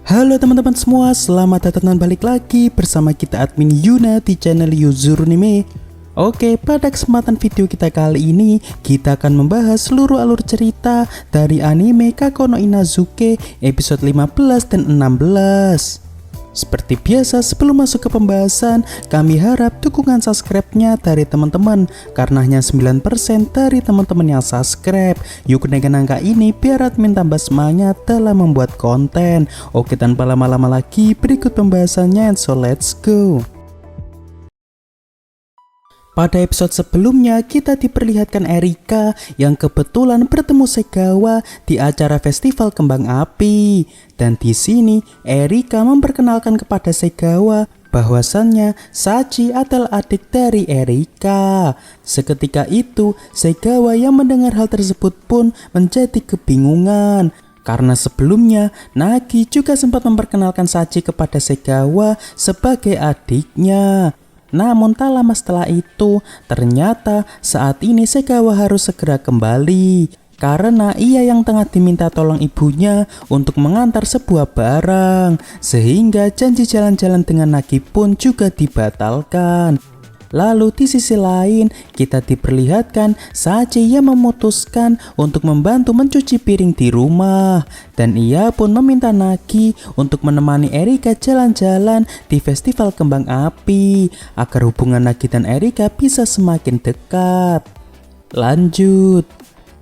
Halo teman-teman semua, selamat datang balik lagi bersama kita admin Yuna di channel Yuzurnime. Oke, pada kesempatan video kita kali ini, kita akan membahas seluruh alur cerita dari anime Kako no Inazuke episode 15 dan 16. Seperti biasa, sebelum masuk ke pembahasan, kami harap dukungan subscribe-nya dari teman-teman, karena hanya 9% dari teman-teman yang subscribe. Yuk naikkan angka ini biar admin tambah semangat dalam membuat konten. Oke, tanpa lama-lama lagi, berikut pembahasannya, so let's go. Pada episode sebelumnya, kita diperlihatkan Erika yang kebetulan bertemu Segawa di acara festival kembang api. Dan di sini, Erika memperkenalkan kepada Segawa bahwasannya Sachi adalah adik dari Erika. Seketika itu, Segawa yang mendengar hal tersebut pun menjadi kebingungan. Karena sebelumnya, Nagi juga sempat memperkenalkan Sachi kepada Segawa sebagai adiknya. Namun tak lama setelah itu, ternyata saat ini Segawa harus segera kembali karena ia yang tengah diminta tolong ibunya untuk mengantar sebuah barang, sehingga janji jalan-jalan dengan Nagi pun juga dibatalkan. Lalu di sisi lain, kita diperlihatkan Sachi yang memutuskan untuk membantu mencuci piring di rumah. Dan ia pun meminta Nagi untuk menemani Erika jalan-jalan di festival kembang api, agar hubungan Nagi dan Erika bisa semakin dekat. Lanjut.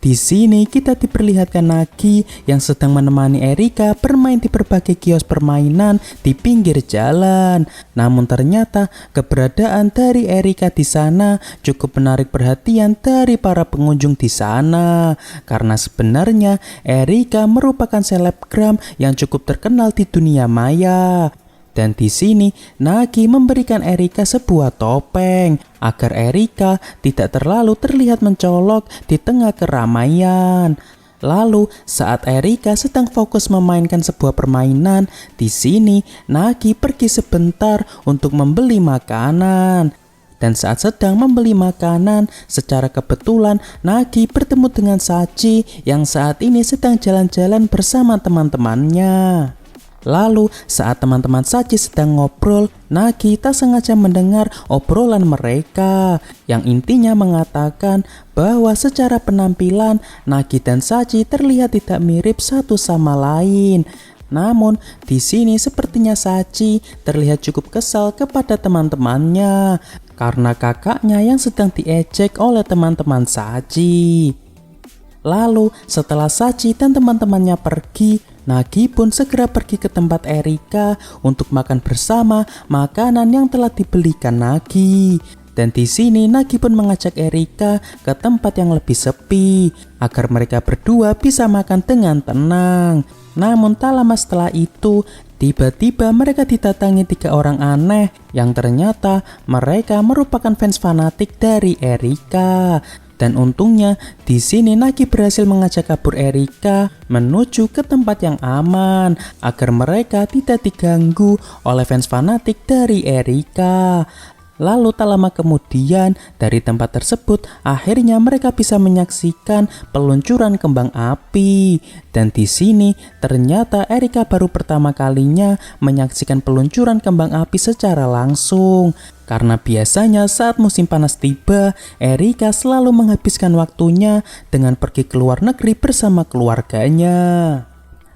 Di sini kita diperlihatkan Nagi yang sedang menemani Erika bermain di berbagai kios permainan di pinggir jalan. Namun ternyata keberadaan dari Erika di sana cukup menarik perhatian dari para pengunjung di sana. Karena sebenarnya Erika merupakan selebgram yang cukup terkenal di dunia maya. Dan di sini Nagi memberikan Erika sebuah topeng agar Erika tidak terlalu terlihat mencolok di tengah keramaian. Lalu saat Erika sedang fokus memainkan sebuah permainan, di sini Nagi pergi sebentar untuk membeli makanan. Dan saat sedang membeli makanan, secara kebetulan Nagi bertemu dengan Sachi yang saat ini sedang jalan-jalan bersama teman-temannya. Lalu saat teman-teman Sachi sedang ngobrol, Nagi tak sengaja mendengar obrolan mereka yang intinya mengatakan bahwa secara penampilan Nagi dan Sachi terlihat tidak mirip satu sama lain. Namun di sini sepertinya Sachi terlihat cukup kesal kepada teman-temannya karena kakaknya yang sedang diejek oleh teman-teman Sachi. Lalu setelah Sachi dan teman-temannya pergi, Nagi pun segera pergi ke tempat Erika untuk makan bersama makanan yang telah dibelikan Nagi. Dan di sini Nagi pun mengajak Erika ke tempat yang lebih sepi agar mereka berdua bisa makan dengan tenang. Namun tak lama setelah itu, tiba-tiba mereka didatangi 3 orang aneh yang ternyata mereka merupakan fans fanatik dari Erika. Dan untungnya di sini Nagi berhasil mengajak kabur Erika menuju ke tempat yang aman agar mereka tidak diganggu oleh fans fanatik dari Erika. Lalu tak lama kemudian dari tempat tersebut akhirnya mereka bisa menyaksikan peluncuran kembang api. Dan di sini ternyata Erika baru pertama kalinya menyaksikan peluncuran kembang api secara langsung. Karena biasanya saat musim panas tiba, Erika selalu menghabiskan waktunya dengan pergi ke luar negeri bersama keluarganya.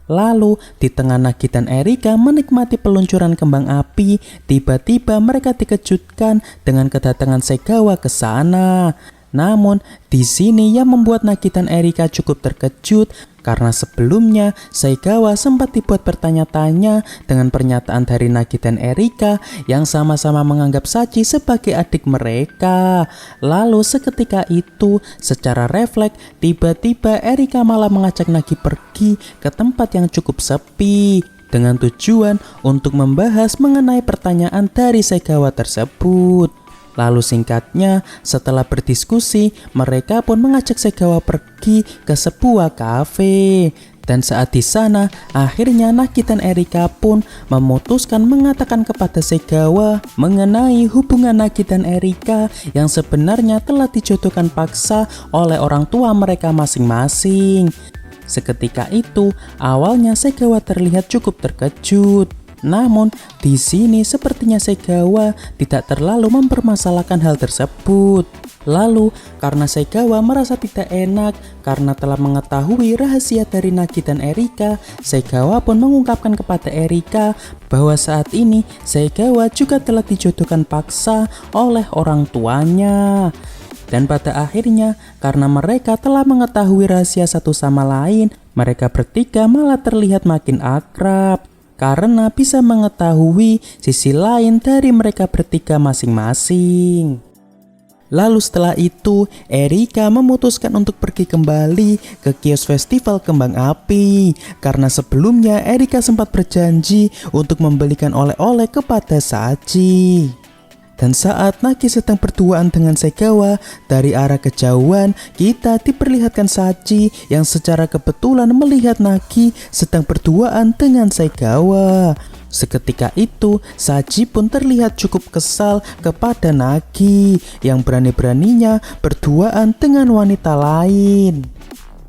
Lalu di tengah Nagi dan Erika menikmati peluncuran kembang api, tiba-tiba mereka dikejutkan dengan kedatangan Segawa ke sana. Namun di sini yang membuat Nagi dan Erika cukup terkejut karena sebelumnya Segawa sempat dibuat bertanya-tanya dengan pernyataan dari Nagi dan Erika yang sama-sama menganggap Sachi sebagai adik mereka. Lalu seketika itu secara refleks tiba-tiba Erika malah mengajak Nagi pergi ke tempat yang cukup sepi dengan tujuan untuk membahas mengenai pertanyaan dari Segawa tersebut. Lalu singkatnya, setelah berdiskusi, mereka pun mengajak Segawa pergi ke sebuah kafe. Dan saat di sana, akhirnya Nagi dan Erika pun memutuskan mengatakan kepada Segawa mengenai hubungan Nagi dan Erika yang sebenarnya telah dijodohkan paksa oleh orang tua mereka masing-masing. Seketika itu, awalnya Segawa terlihat cukup terkejut. Namun, di sini sepertinya Segawa tidak terlalu mempermasalahkan hal tersebut. Lalu, karena Segawa merasa tidak enak karena telah mengetahui rahasia dari Nagi dan Erika, Segawa pun mengungkapkan kepada Erika bahwa saat ini Segawa juga telah dijodohkan paksa oleh orang tuanya. Dan pada akhirnya, karena mereka telah mengetahui rahasia satu sama lain, mereka bertiga malah terlihat makin akrab karena bisa mengetahui sisi lain dari mereka bertiga masing-masing. Lalu setelah itu, Erika memutuskan untuk pergi kembali ke kios festival kembang api karena sebelumnya Erika sempat berjanji untuk membelikan oleh-oleh kepada Saji. Dan saat Nagi sedang berduaan dengan Segawa, dari arah kejauhan kita diperlihatkan Saji yang secara kebetulan melihat Nagi sedang berduaan dengan Segawa. Seketika itu, Saji pun terlihat cukup kesal kepada Nagi yang berani-beraninya berduaan dengan wanita lain.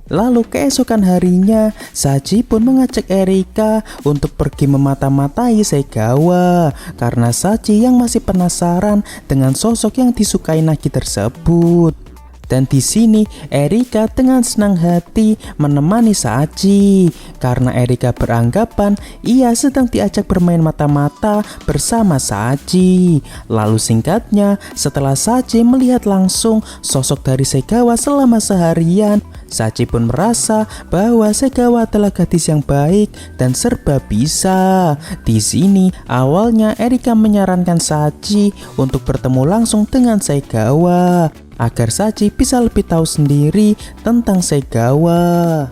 Lalu keesokan harinya, Saji pun mengajak Erika untuk pergi memata-matai Segawa karena Saji yang masih penasaran dengan sosok yang disukai Nagi tersebut. Dan di sini Erika dengan senang hati menemani Saji karena Erika beranggapan ia sedang diajak bermain mata-mata bersama Saji. Lalu singkatnya, setelah Saji melihat langsung sosok dari Segawa selama seharian, Saji pun merasa bahwa Segawa adalah gadis yang baik dan serba bisa. Di sini awalnya Erika menyarankan Saji untuk bertemu langsung dengan Segawa agar Saji bisa lebih tahu sendiri tentang Segawa.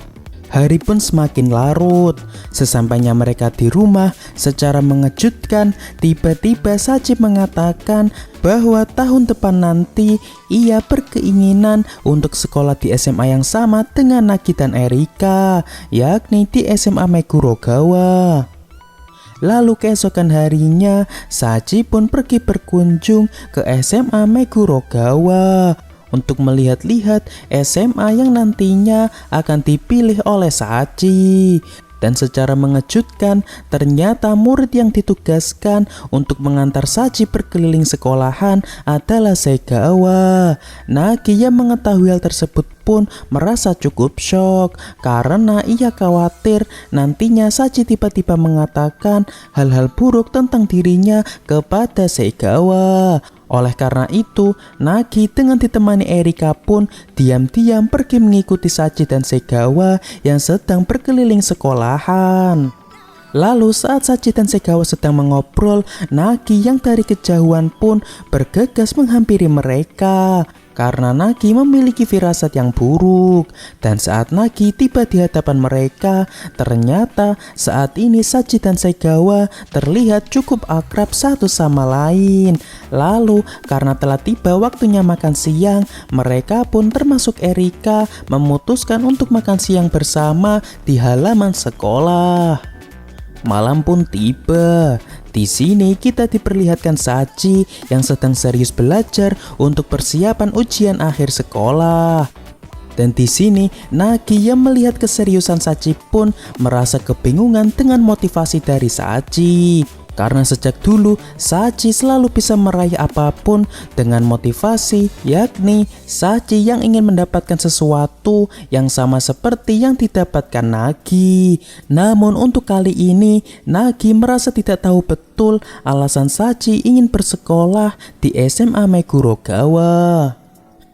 Hari pun semakin larut. Sesampainya mereka di rumah, secara mengejutkan tiba-tiba Saji mengatakan bahwa tahun depan nanti ia berkeinginan untuk sekolah di SMA yang sama dengan Nagi dan Erika, yakni di SMA Megurogawa. Lalu keesokan harinya, Saji pun pergi berkunjung ke SMA Megurogawa untuk melihat-lihat SMA yang nantinya akan dipilih oleh Saji. Dan secara mengejutkan, ternyata murid yang ditugaskan untuk mengantar Saji berkeliling sekolahan adalah Segawa. Nagi yang mengetahui hal tersebut pun merasa cukup syok karena ia khawatir nantinya Saji tiba-tiba mengatakan hal-hal buruk tentang dirinya kepada Segawa. Oleh karena itu, Nagi dengan ditemani Erika pun diam-diam pergi mengikuti Saji dan Segawa yang sedang berkeliling sekolahan. Lalu saat Saji dan Segawa sedang mengobrol, Nagi yang dari kejauhan pun bergegas menghampiri mereka karena Nagi memiliki firasat yang buruk. Dan saat Nagi tiba di hadapan mereka, ternyata saat ini Saji dan Segawa terlihat cukup akrab satu sama lain. Lalu karena telah tiba waktunya makan siang, mereka pun termasuk Erika memutuskan untuk makan siang bersama di halaman sekolah. Malam pun tiba. Di sini kita diperlihatkan Saji yang sedang serius belajar untuk persiapan ujian akhir sekolah. Dan di sini Nagi yang melihat keseriusan Saji pun merasa kebingungan dengan motivasi dari Saji. Karena sejak dulu Saji selalu bisa meraih apapun dengan motivasi, yakni Saji yang ingin mendapatkan sesuatu yang sama seperti yang didapatkan Nagi. Namun untuk kali ini Nagi merasa tidak tahu betul alasan Saji ingin bersekolah di SMA Megurogawa.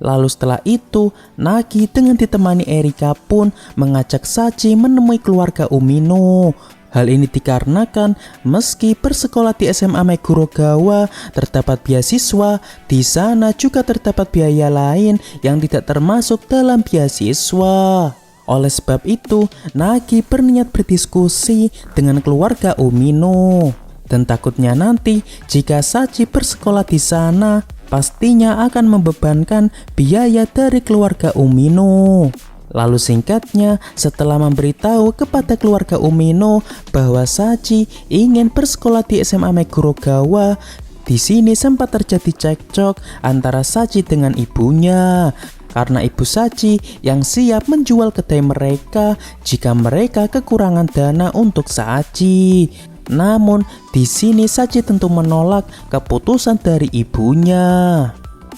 Lalu setelah itu, Nagi dengan ditemani Erika pun mengajak Saji menemui keluarga Umino. Hal ini dikarenakan meski bersekolah di SMA Megurogawa terdapat beasiswa, di sana juga terdapat biaya lain yang tidak termasuk dalam beasiswa. Oleh sebab itu, Nagi berniat berdiskusi dengan keluarga Umino. Dan takutnya nanti jika Saji bersekolah di sana, pastinya akan membebankan biaya dari keluarga Umino. Lalu singkatnya, setelah memberitahu kepada keluarga Umino bahwa Saji ingin bersekolah di SMA Megurogawa, di sini sempat terjadi cekcok antara Saji dengan ibunya. karena Ibu Sachi yang siap menjual kedai mereka jika mereka kekurangan dana untuk Sachi. Namun di sini Sachi tentu menolak keputusan dari ibunya.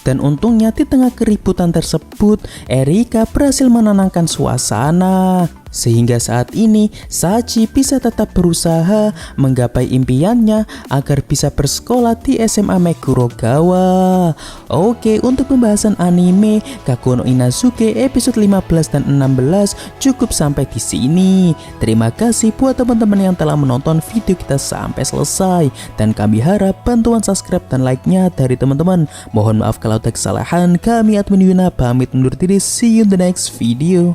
Dan untungnya di tengah keributan tersebut, Erika berhasil menenangkan suasana. Sehingga saat ini Sachi bisa tetap berusaha menggapai impiannya agar bisa bersekolah di SMA Megurogawa. Oke, untuk pembahasan anime Kaku no Inazuke episode 15 dan 16 cukup sampai di sini. Terima kasih buat teman-teman yang telah menonton video kita sampai selesai, dan kami harap bantuan subscribe dan like-nya dari teman-teman. Mohon maaf kalau ada kesalahan. Kami admin Yuna pamit undur diri. See you in the next video.